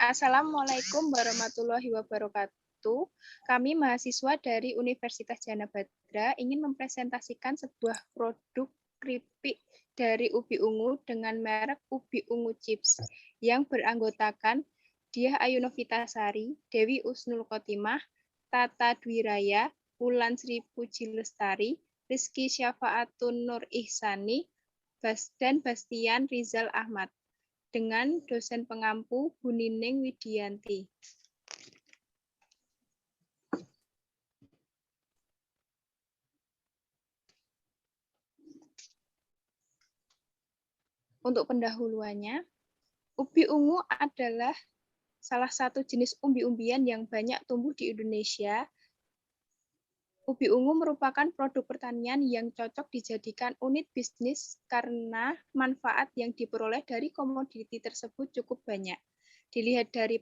Assalamualaikum warahmatullahi wabarakatuh. Kami mahasiswa dari Universitas Jana Badra ingin mempresentasikan sebuah produk keripik dari ubi ungu dengan merek Ubi Ungu Chips yang beranggotakan Diah Ayunovitasari, Dewi Usnul Khotimah, Tata Dwiraya, Wulan Sri Puji Lestari, Rizky Syafaatun Nur Ihsani, dan Bastian Rizal Ahmad, dengan dosen pengampu Bu Nining Widianti. Untuk pendahuluannya, ubi ungu adalah salah satu jenis umbi-umbian yang banyak tumbuh di Indonesia. Ubi ungu merupakan produk pertanian yang cocok dijadikan unit bisnis karena manfaat yang diperoleh dari komoditi tersebut cukup banyak. Dilihat dari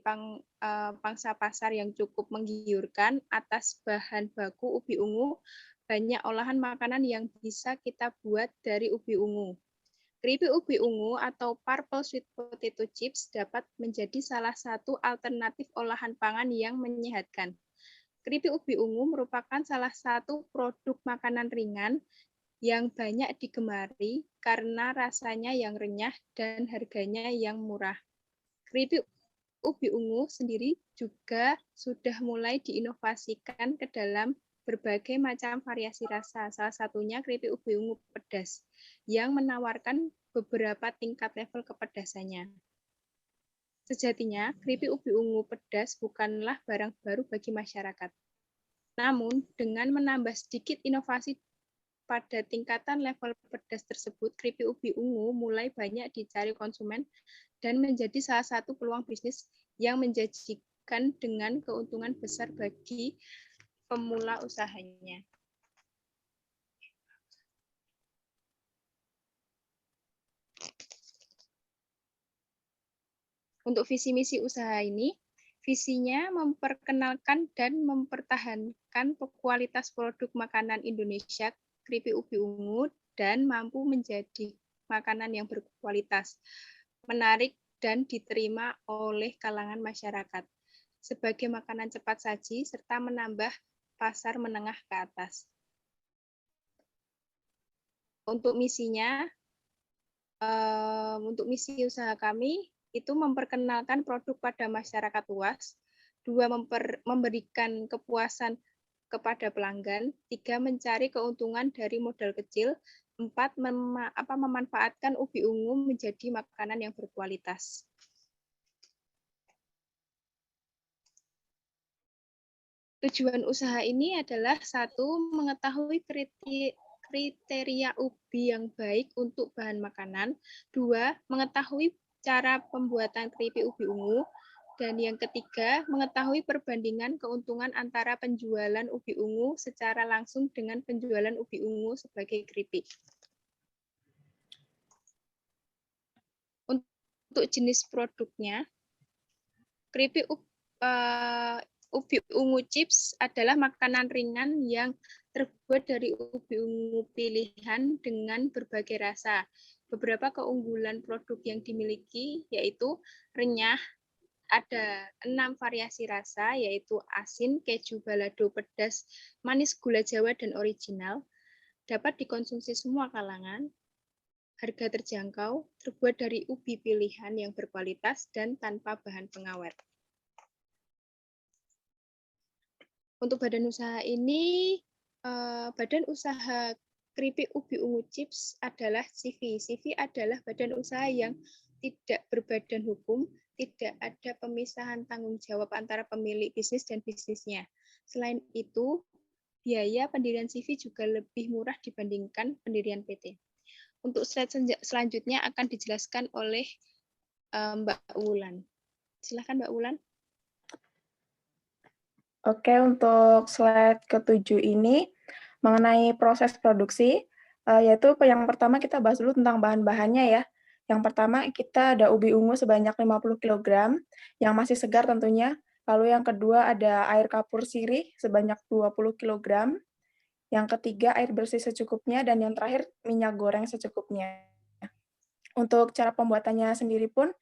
pangsa pasar yang cukup menggiurkan atas bahan baku ubi ungu, banyak olahan makanan yang bisa kita buat dari ubi ungu. Keripik ubi ungu atau purple sweet potato chips dapat menjadi salah satu alternatif olahan pangan yang menyehatkan. Keripik ubi ungu merupakan salah satu produk makanan ringan yang banyak digemari karena rasanya yang renyah dan harganya yang murah. Keripik ubi ungu sendiri juga sudah mulai diinovasikan ke dalam berbagai macam variasi rasa. Salah satunya keripik ubi ungu pedas yang menawarkan beberapa tingkat level kepedasannya. Sejatinya, keripik ubi ungu pedas bukanlah barang baru bagi masyarakat. Namun, dengan menambah sedikit inovasi pada tingkatan level pedas tersebut, keripik ubi ungu mulai banyak dicari konsumen dan menjadi salah satu peluang bisnis yang menjanjikan dengan keuntungan besar bagi pemula usahanya. Untuk visi misi usaha ini, visinya memperkenalkan dan mempertahankan kualitas produk makanan Indonesia, keripik ubi ungu, dan mampu menjadi makanan yang berkualitas, menarik, dan diterima oleh kalangan masyarakat sebagai makanan cepat saji, serta menambah pasar menengah ke atas. Untuk misinya, untuk misi usaha kami, itu memperkenalkan produk pada masyarakat luas, 2, memberikan kepuasan kepada pelanggan, 3, mencari keuntungan dari modal kecil, 4, memanfaatkan ubi ungu menjadi makanan yang berkualitas. Tujuan usaha ini adalah 1, mengetahui kriteria ubi yang baik untuk bahan makanan, 2, mengetahui cara pembuatan keripik ubi ungu, dan yang ketiga, mengetahui perbandingan keuntungan antara penjualan ubi ungu secara langsung dengan penjualan ubi ungu sebagai keripik. Untuk jenis produknya, keripik ubi ungu chips adalah makanan ringan yang terbuat dari ubi ungu pilihan dengan berbagai rasa. Beberapa keunggulan produk yang dimiliki yaitu renyah, ada 6 variasi rasa, yaitu asin, keju, balado, pedas, manis, gula Jawa, dan original. Dapat dikonsumsi semua kalangan. Harga terjangkau, terbuat dari ubi pilihan yang berkualitas dan tanpa bahan pengawet. Untuk badan usaha ini, badan usaha keripik ubi ungu chips adalah CV. CV adalah badan usaha yang tidak berbadan hukum, tidak ada pemisahan tanggung jawab antara pemilik bisnis dan bisnisnya. Selain itu, biaya pendirian CV juga lebih murah dibandingkan pendirian PT. Untuk slide selanjutnya akan dijelaskan oleh Mbak Wulan. Silakan Mbak Wulan. Oke, untuk slide ke-7 ini mengenai proses produksi, yaitu yang pertama kita bahas dulu tentang bahan-bahannya ya. Yang pertama kita ada ubi ungu sebanyak 50 kg yang masih segar tentunya. Lalu yang kedua ada air kapur sirih sebanyak 20 kg. Yang ketiga air bersih secukupnya dan yang terakhir minyak goreng secukupnya. Untuk cara pembuatannya sendiri pun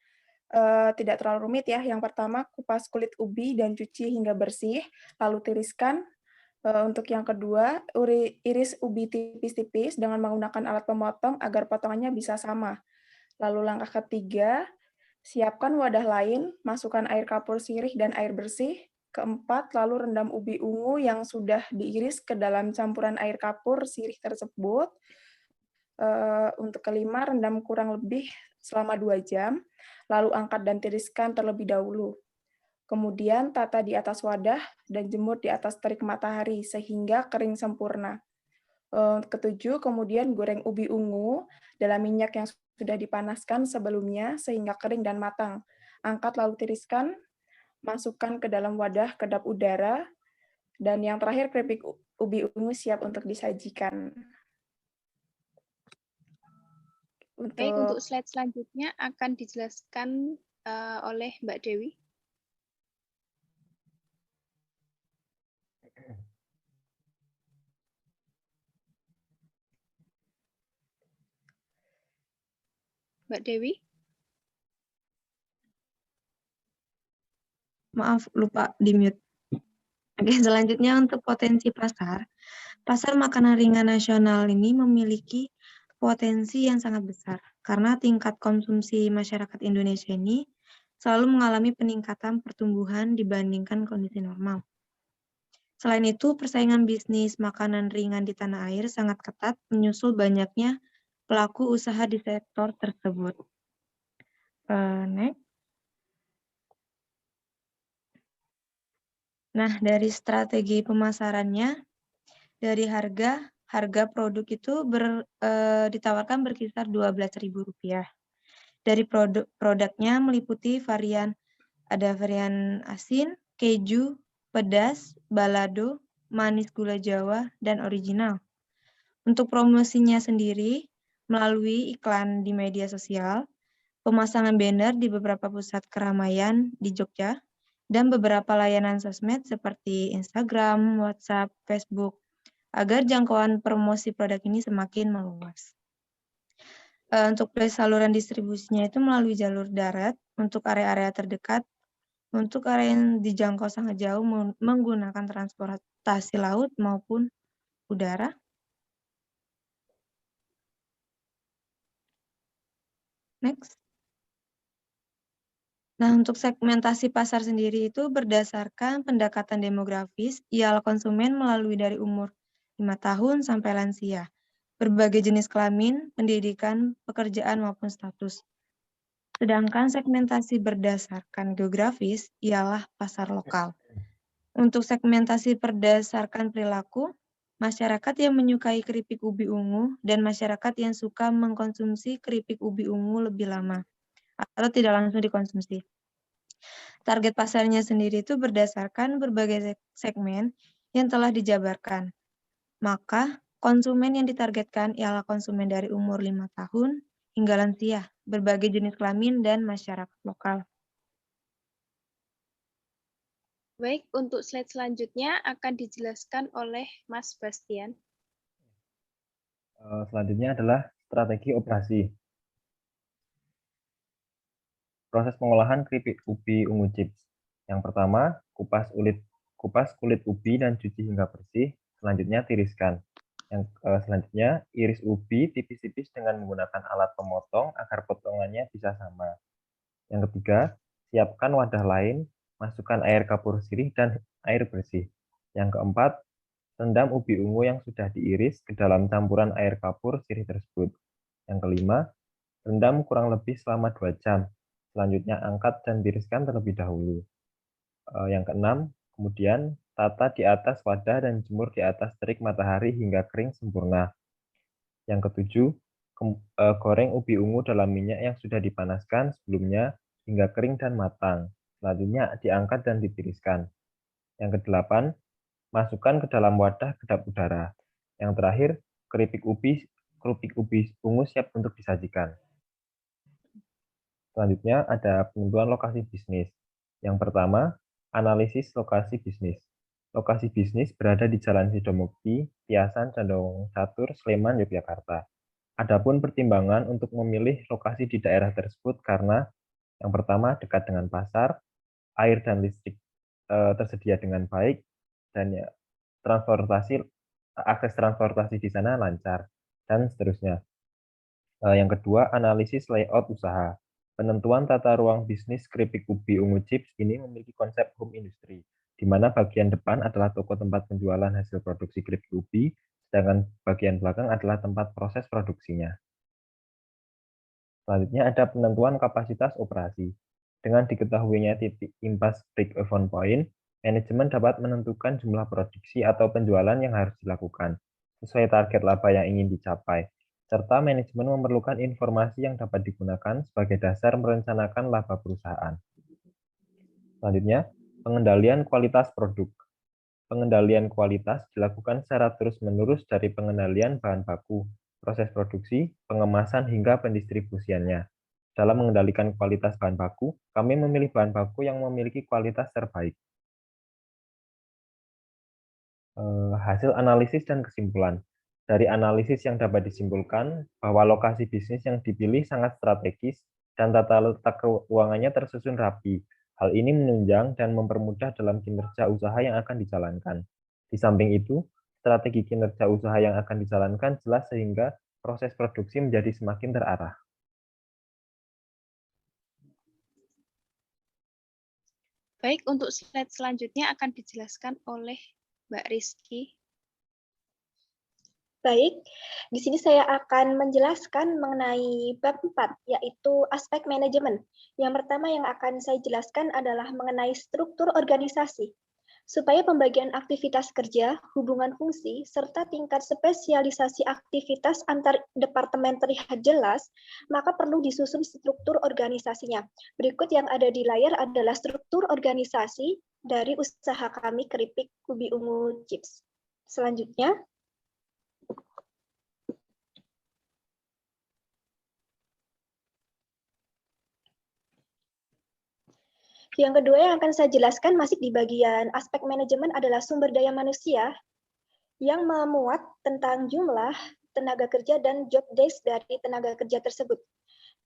tidak terlalu rumit ya. Yang pertama, kupas kulit ubi dan cuci hingga bersih, lalu tiriskan. Untuk yang kedua, iris ubi tipis-tipis dengan menggunakan alat pemotong agar potongannya bisa sama. Lalu langkah ketiga, siapkan wadah lain, masukkan air kapur sirih dan air bersih. Keempat, lalu rendam ubi ungu yang sudah diiris ke dalam campuran air kapur sirih tersebut. Untuk kelima, rendam kurang lebih selama 2 jam, lalu angkat dan tiriskan terlebih dahulu. Kemudian tata di atas wadah dan jemur di atas terik matahari sehingga kering sempurna. Ketujuh, kemudian goreng ubi ungu dalam minyak yang sudah dipanaskan sebelumnya sehingga kering dan matang. Angkat lalu tiriskan, masukkan ke dalam wadah kedap udara, dan yang terakhir keripik ubi ungu siap untuk disajikan. Baik, untuk slide selanjutnya akan dijelaskan oleh Mbak Dewi. Mbak Dewi? Maaf, lupa di-mute. Oke, selanjutnya untuk potensi pasar. Pasar makanan ringan nasional ini memiliki potensi yang sangat besar karena tingkat konsumsi masyarakat Indonesia ini selalu mengalami peningkatan pertumbuhan dibandingkan kondisi normal. Selain itu, persaingan bisnis makanan ringan di tanah air sangat ketat menyusul banyaknya pelaku usaha di sektor tersebut. Next. Nah, dari strategi pemasarannya, dari harga produk itu ditawarkan berkisar Rp12.000. Dari produknya meliputi ada varian asin, keju, pedas, balado, manis gula Jawa, dan original. Untuk promosinya sendiri, melalui iklan di media sosial, pemasangan banner di beberapa pusat keramaian di Jogja, dan beberapa layanan sosmed seperti Instagram, WhatsApp, Facebook, agar jangkauan promosi produk ini semakin meluas. Untuk saluran distribusinya itu melalui jalur darat untuk area-area terdekat, untuk area yang dijangkau sangat jauh menggunakan transportasi laut maupun udara. Next. Nah, untuk segmentasi pasar sendiri itu berdasarkan pendekatan demografis, ialah konsumen melalui dari umur 5 tahun sampai lansia, berbagai jenis kelamin, pendidikan, pekerjaan maupun status. Sedangkan segmentasi berdasarkan geografis ialah pasar lokal. Untuk segmentasi berdasarkan perilaku, masyarakat yang menyukai keripik ubi ungu dan masyarakat yang suka mengkonsumsi keripik ubi ungu lebih lama atau tidak langsung dikonsumsi. Target pasarnya sendiri itu berdasarkan berbagai segmen yang telah dijabarkan. Maka, konsumen yang ditargetkan ialah konsumen dari umur 5 tahun hingga lansia, berbagai jenis kelamin, dan masyarakat lokal. Baik, untuk slide selanjutnya akan dijelaskan oleh Mas Bastian. Selanjutnya adalah strategi operasi. Proses pengolahan keripik ubi ungu chips. Yang pertama, kupas kulit ubi dan cuci hingga bersih. Selanjutnya tiriskan. Yang selanjutnya, iris ubi tipis-tipis dengan menggunakan alat pemotong agar potongannya bisa sama. Yang ketiga, siapkan wadah lain, masukkan air kapur sirih dan air bersih. Yang keempat, rendam ubi ungu yang sudah diiris ke dalam campuran air kapur sirih tersebut. Yang kelima, rendam kurang lebih selama 2 jam. Selanjutnya angkat dan tiriskan terlebih dahulu. Yang keenam, kemudian tata di atas wadah dan jemur di atas terik matahari hingga kering sempurna. Yang ketujuh, goreng ubi ungu dalam minyak yang sudah dipanaskan sebelumnya hingga kering dan matang. Selanjutnya diangkat dan ditiriskan. Yang kedelapan, masukkan ke dalam wadah kedap udara. Yang terakhir, keripik ubi ungu siap untuk disajikan. Selanjutnya ada penentuan lokasi bisnis. Yang pertama, analisis lokasi bisnis. Lokasi bisnis berada di Jalan Sidomukti, Tiasan, Condong Catur, Sleman, Yogyakarta. Adapun pertimbangan untuk memilih lokasi di daerah tersebut karena Yang pertama, dekat dengan pasar, air dan listrik tersedia dengan baik, dan ya, akses transportasi di sana lancar, dan seterusnya. Yang kedua, analisis layout usaha. Penentuan tata ruang bisnis keripik ubi ungu chips ini memiliki konsep home industry, di mana bagian depan adalah toko tempat penjualan hasil produksi keripik ubi, sedangkan bagian belakang adalah tempat proses produksinya. Selanjutnya ada penentuan kapasitas operasi. Dengan diketahuinya titik impas break-even point, manajemen dapat menentukan jumlah produksi atau penjualan yang harus dilakukan, sesuai target laba yang ingin dicapai, serta manajemen memerlukan informasi yang dapat digunakan sebagai dasar merencanakan laba perusahaan. Selanjutnya, pengendalian kualitas produk. Pengendalian kualitas dilakukan secara terus-menerus dari pengendalian bahan baku, proses produksi, pengemasan, hingga pendistribusiannya. Dalam mengendalikan kualitas bahan baku, kami memilih bahan baku yang memiliki kualitas terbaik. Hasil analisis dan kesimpulan. Dari analisis yang dapat disimpulkan bahwa lokasi bisnis yang dipilih sangat strategis dan tata letak keuangannya tersusun rapi. Hal ini menunjang dan mempermudah dalam kinerja usaha yang akan dijalankan. Di samping itu, strategi kinerja usaha yang akan dijalankan jelas sehingga proses produksi menjadi semakin terarah. Baik, untuk slide selanjutnya akan dijelaskan oleh Mbak Rizky. Baik, di sini saya akan menjelaskan mengenai bab 4, yaitu aspek manajemen. Yang pertama yang akan saya jelaskan adalah mengenai struktur organisasi. Supaya pembagian aktivitas kerja, hubungan fungsi, serta tingkat spesialisasi aktivitas antar departemen terlihat jelas, maka perlu disusun struktur organisasinya. Berikut yang ada di layar adalah struktur organisasi dari usaha kami keripik ubi ungu chips. Selanjutnya, yang kedua yang akan saya jelaskan masih di bagian aspek manajemen adalah sumber daya manusia yang memuat tentang jumlah tenaga kerja dan job desk dari tenaga kerja tersebut.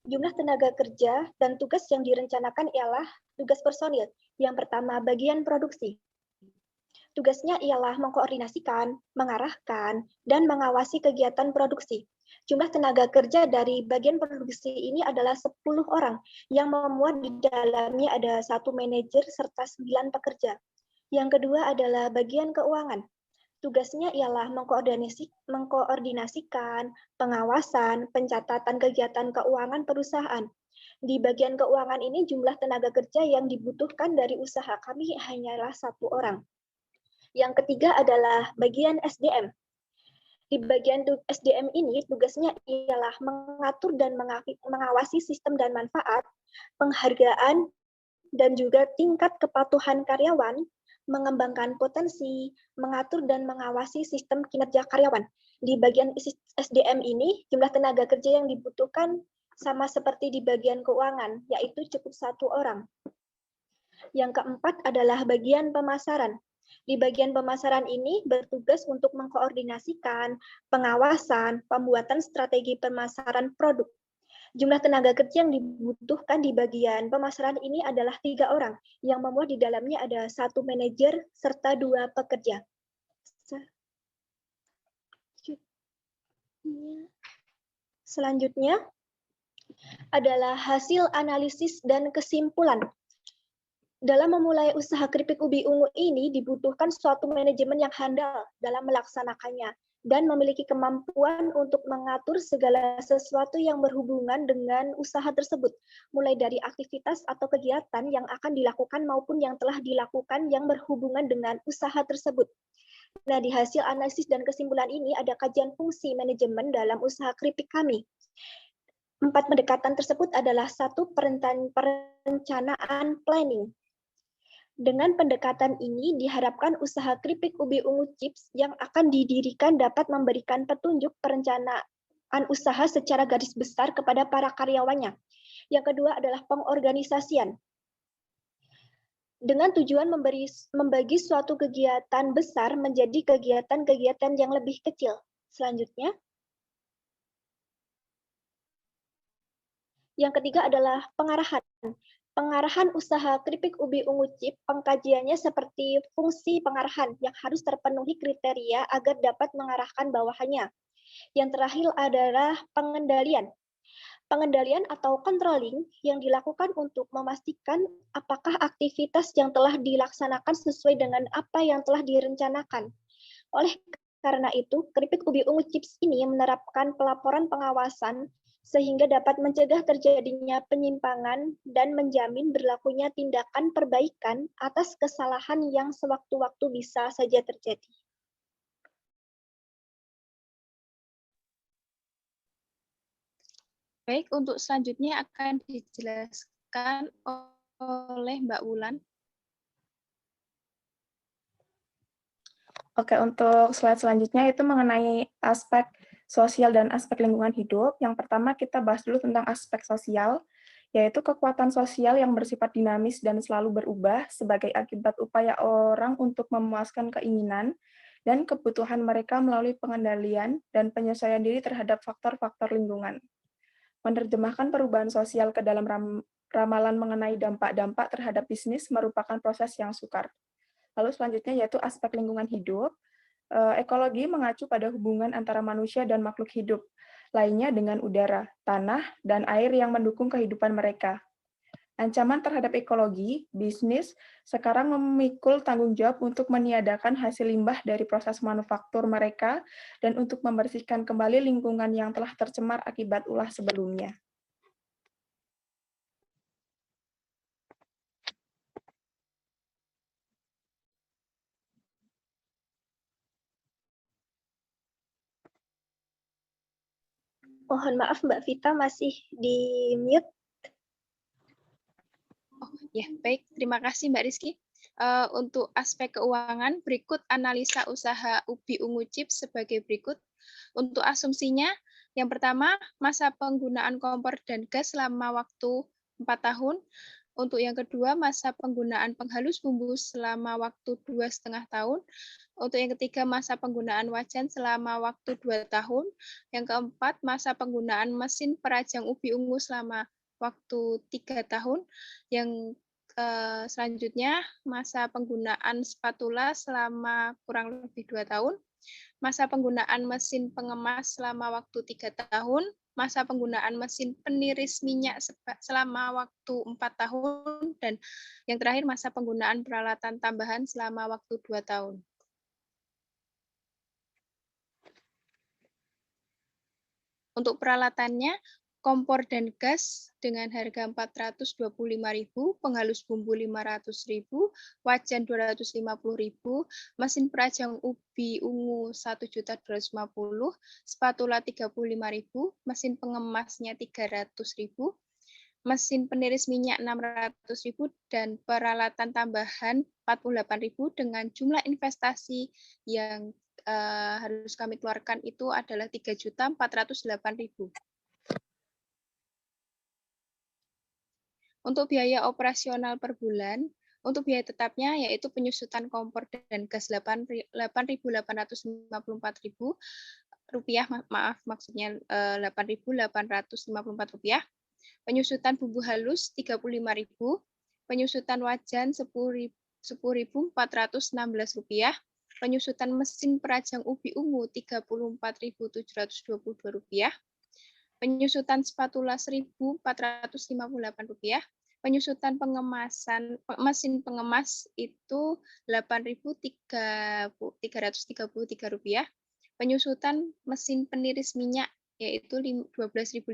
Jumlah tenaga kerja dan tugas yang direncanakan ialah tugas personil. Yang pertama, bagian produksi. Tugasnya ialah mengkoordinasikan, mengarahkan, dan mengawasi kegiatan produksi. Jumlah tenaga kerja dari bagian produksi ini adalah 10 orang, yang memuat di dalamnya ada 1 manajer serta 9 pekerja. Yang kedua adalah bagian keuangan. Tugasnya ialah mengkoordinasikan, pengawasan, pencatatan kegiatan keuangan perusahaan. Di bagian keuangan ini jumlah tenaga kerja yang dibutuhkan dari usaha kami hanyalah 1 orang. Yang ketiga adalah bagian SDM. Di bagian SDM ini tugasnya ialah mengatur dan mengawasi sistem dan manfaat, penghargaan, dan juga tingkat kepatuhan karyawan, mengembangkan potensi, mengatur dan mengawasi sistem kinerja karyawan. Di bagian SDM ini, jumlah tenaga kerja yang dibutuhkan sama seperti di bagian keuangan, yaitu cukup 1 orang. Yang keempat adalah bagian pemasaran. Di bagian pemasaran ini bertugas untuk mengkoordinasikan, pengawasan, pembuatan strategi pemasaran produk. Jumlah tenaga kerja yang dibutuhkan di bagian pemasaran ini adalah 3 orang, yang memuat di dalamnya ada 1 manajer serta 2 pekerja. Selanjutnya adalah hasil analisis dan kesimpulan. Dalam memulai usaha keripik ubi ungu ini dibutuhkan suatu manajemen yang handal dalam melaksanakannya dan memiliki kemampuan untuk mengatur segala sesuatu yang berhubungan dengan usaha tersebut, mulai dari aktivitas atau kegiatan yang akan dilakukan maupun yang telah dilakukan yang berhubungan dengan usaha tersebut. Nah, di hasil analisis dan kesimpulan ini ada kajian fungsi manajemen dalam usaha keripik kami. 4 pendekatan tersebut adalah 1. Perencanaan planning. Dengan pendekatan ini diharapkan usaha keripik ubi ungu chips yang akan didirikan dapat memberikan petunjuk perencanaan usaha secara garis besar kepada para karyawannya. Yang kedua adalah pengorganisasian. Dengan tujuan membagi suatu kegiatan besar menjadi kegiatan-kegiatan yang lebih kecil. Selanjutnya, yang ketiga adalah pengarahan. Pengarahan usaha keripik ubi ungu chip, pengkajiannya seperti fungsi pengarahan yang harus terpenuhi kriteria agar dapat mengarahkan bawahannya. Yang terakhir adalah pengendalian. Pengendalian atau controlling yang dilakukan untuk memastikan apakah aktivitas yang telah dilaksanakan sesuai dengan apa yang telah direncanakan. Oleh karena itu, keripik ubi ungu chips ini menerapkan pelaporan pengawasan sehingga dapat mencegah terjadinya penyimpangan dan menjamin berlakunya tindakan perbaikan atas kesalahan yang sewaktu-waktu bisa saja terjadi. Baik, untuk selanjutnya akan dijelaskan oleh Mbak Wulan. Oke, untuk slide selanjutnya itu mengenai aspek sosial dan aspek lingkungan hidup. Yang pertama kita bahas dulu tentang aspek sosial, yaitu kekuatan sosial yang bersifat dinamis dan selalu berubah sebagai akibat upaya orang untuk memuaskan keinginan dan kebutuhan mereka melalui pengendalian dan penyesuaian diri terhadap faktor-faktor lingkungan. Menerjemahkan perubahan sosial ke dalam ramalan mengenai dampak-dampak terhadap bisnis merupakan proses yang sukar. Lalu selanjutnya yaitu aspek lingkungan hidup. Ekologi mengacu pada hubungan antara manusia dan makhluk hidup lainnya dengan udara, tanah, dan air yang mendukung kehidupan mereka. Ancaman terhadap ekologi, bisnis sekarang memikul tanggung jawab untuk meniadakan hasil limbah dari proses manufaktur mereka dan untuk membersihkan kembali lingkungan yang telah tercemar akibat ulah sebelumnya. Mohon maaf Mbak Vita masih di mute. Oh, ya, baik. Terima kasih Mbak Rizky. Untuk aspek keuangan, berikut analisa usaha ubi ungu chips sebagai berikut. Untuk asumsinya, yang pertama, masa penggunaan kompor dan gas selama waktu 4 tahun. Untuk yang kedua, masa penggunaan penghalus bumbu selama waktu 2,5 tahun. Untuk yang ketiga, masa penggunaan wajan selama waktu 2 tahun. Yang keempat, masa penggunaan mesin perajang ubi ungu selama waktu 3 tahun. Yang selanjutnya, masa penggunaan spatula selama kurang lebih 2 tahun. Masa penggunaan mesin pengemas selama waktu 3 tahun, masa penggunaan mesin peniris minyak selama waktu 4 tahun, dan yang terakhir masa penggunaan peralatan tambahan selama waktu 2 tahun. Untuk peralatannya, kompor dan gas dengan harga 425.000, penghalus bumbu 500.000, wajan 250.000, mesin perajang ubi ungu 1.250.000, spatula 35.000, mesin pengemasnya 300.000, mesin peniris minyak 600.000, dan peralatan tambahan 48.000 dengan jumlah investasi yang harus kami keluarkan itu adalah 3.408.000. Untuk biaya operasional per bulan, untuk biaya tetapnya yaitu penyusutan kompor dan gas 8.854.000 rupiah, maksudnya 8.854 rupiah. Penyusutan bumbu halus 35.000, penyusutan wajan 10.416 rupiah, penyusutan mesin perajang ubi ungu 34.722 rupiah, penyusutan spatula 1.458 rupiah, penyusutan mesin pengemas itu 8.333 rupiah, penyusutan mesin peniris minyak yaitu 12.500,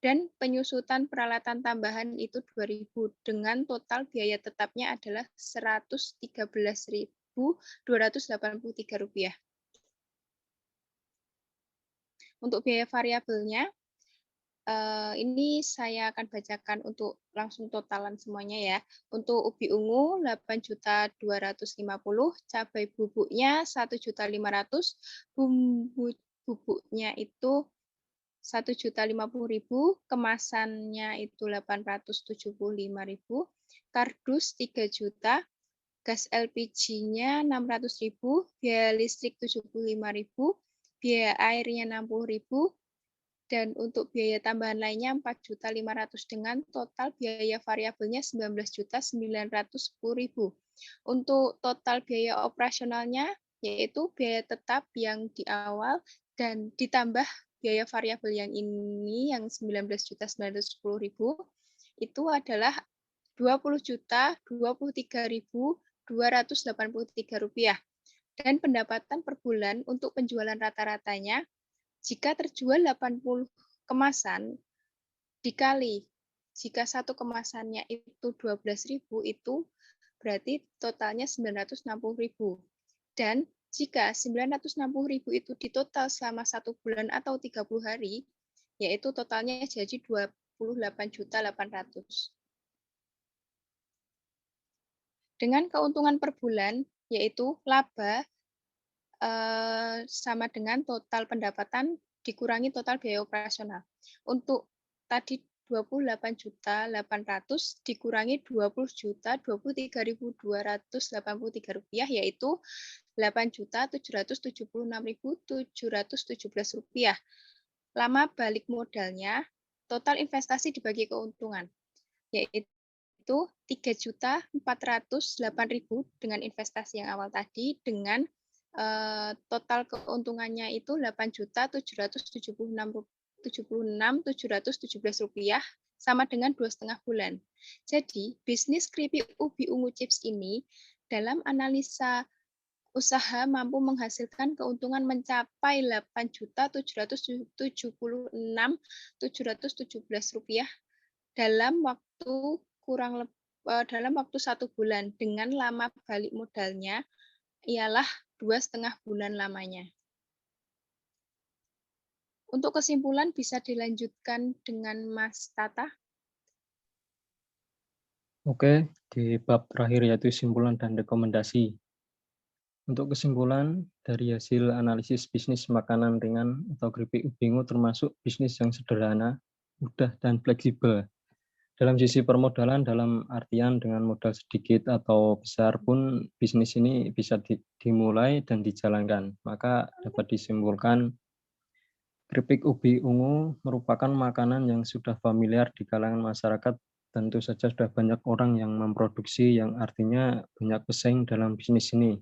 dan penyusutan peralatan tambahan itu 2.000, dengan total biaya tetapnya adalah 113.283 rupiah. Untuk biaya variabelnya, ini saya akan bacakan untuk langsung totalan semuanya ya. Untuk ubi ungu 8.250.000, cabai bubuknya 1.500.000, bumbu bubuknya itu 1.050.000, kemasannya itu 875.000, kardus 3 juta, gas LPG-nya 600.000, biaya listrik 75.000, biaya airnya 60.000, Dan untuk biaya tambahan lainnya 4.500.000 dengan total biaya variabelnya 19.910.000. Untuk total biaya operasionalnya yaitu biaya tetap yang di awal dan ditambah biaya variabel yang ini yang 19.910.000 itu adalah Rp20.023.283. Dan pendapatan per bulan untuk penjualan rata-ratanya jika terjual 80 kemasan dikali jika satu kemasannya itu 12.000 itu berarti totalnya 960.000. Dan jika 960.000 itu ditotal selama 1 bulan atau 30 hari, yaitu totalnya jadi 28.800.000. Dengan keuntungan per bulan, yaitu laba sama dengan total pendapatan dikurangi total biaya operasional. Untuk tadi 28.800.000 dikurangi 20.023.283 rupiah, yaitu 8.776.717 rupiah. Lama balik modalnya, total investasi dibagi keuntungan, yaitu 3.408.000 dengan investasi yang awal tadi dengan total keuntungannya itu 8.776.717 rupiah sama dengan 2,5 bulan. Jadi bisnis keripik ubi ungu chips ini dalam analisa usaha mampu menghasilkan keuntungan mencapai 8.776.717 rupiah dalam waktu dalam waktu 1 bulan dengan lama balik modalnya ialah 2,5 bulan lamanya. Untuk kesimpulan bisa dilanjutkan dengan Mas Tata. Oke, di bab terakhir yaitu simpulan dan rekomendasi. Untuk kesimpulan dari hasil analisis bisnis makanan ringan atau keripik ubi ungu termasuk bisnis yang sederhana, mudah, dan fleksibel. Dalam sisi permodalan, dalam artian dengan modal sedikit atau besar pun bisnis ini bisa dimulai dan dijalankan. Maka dapat disimpulkan keripik ubi ungu merupakan makanan yang sudah familiar di kalangan masyarakat. Tentu saja sudah banyak orang yang memproduksi, yang artinya banyak pesaing dalam bisnis ini.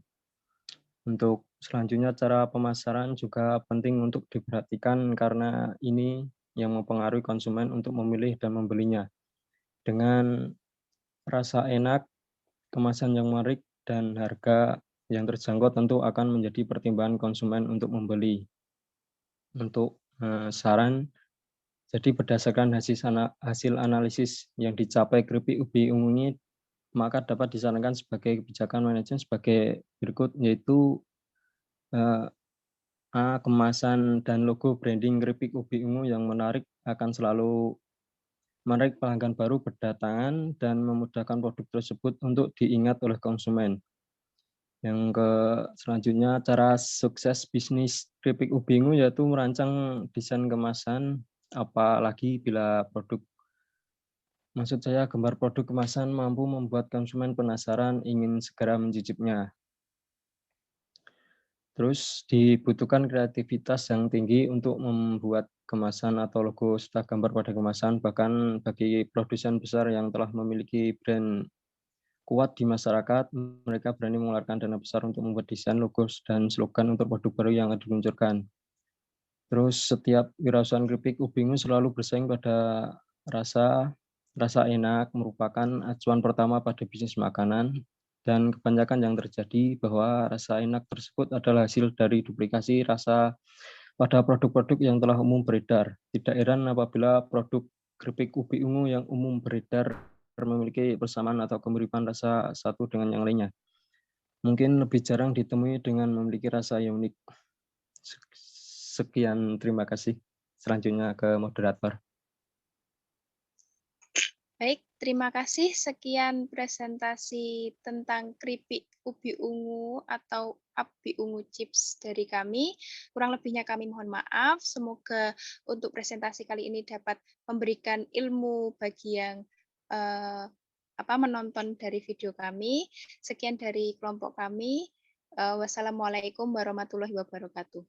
Untuk selanjutnya cara pemasaran juga penting untuk diperhatikan karena ini yang mempengaruhi konsumen untuk memilih dan membelinya. Dengan rasa enak, kemasan yang menarik, dan harga yang terjangkau tentu akan menjadi pertimbangan konsumen untuk membeli. Untuk saran, jadi berdasarkan hasil analisis yang dicapai keripik ubi ungu ini, maka dapat disarankan sebagai kebijakan manajemen sebagai berikut, yaitu A. Kemasan dan logo branding keripik ubi ungu yang menarik akan selalu menarik pelanggan baru berdatangan dan memudahkan produk tersebut untuk diingat oleh konsumen. Yang selanjutnya cara sukses bisnis keripik ubi ungu yaitu merancang desain kemasan, apalagi bila gambar produk kemasan mampu membuat konsumen penasaran ingin segera mencicipnya. Terus dibutuhkan kreativitas yang tinggi untuk membuat kemasan atau logo serta gambar pada kemasan, bahkan bagi produsen besar yang telah memiliki brand kuat di masyarakat, mereka berani mengeluarkan dana besar untuk membuat desain, logo, dan slogan untuk produk baru yang akan diluncurkan. Terus setiap wirausahaan keripik ubi ungu selalu bersaing pada rasa enak merupakan acuan pertama pada bisnis makanan. Dan kebanyakan yang terjadi bahwa rasa enak tersebut adalah hasil dari duplikasi rasa pada produk-produk yang telah umum beredar. Tidak heran apabila produk keripik ubi ungu yang umum beredar memiliki persamaan atau kemiripan rasa satu dengan yang lainnya. Mungkin lebih jarang ditemui dengan memiliki rasa yang unik. Sekian, terima kasih. Selanjutnya ke moderator. Baik, terima kasih. Sekian presentasi tentang keripik ubi ungu atau ubi ungu chips dari kami. Kurang lebihnya kami mohon maaf. Semoga untuk presentasi kali ini dapat memberikan ilmu bagi yang menonton dari video kami. Sekian dari kelompok kami. Wassalamualaikum warahmatullahi wabarakatuh.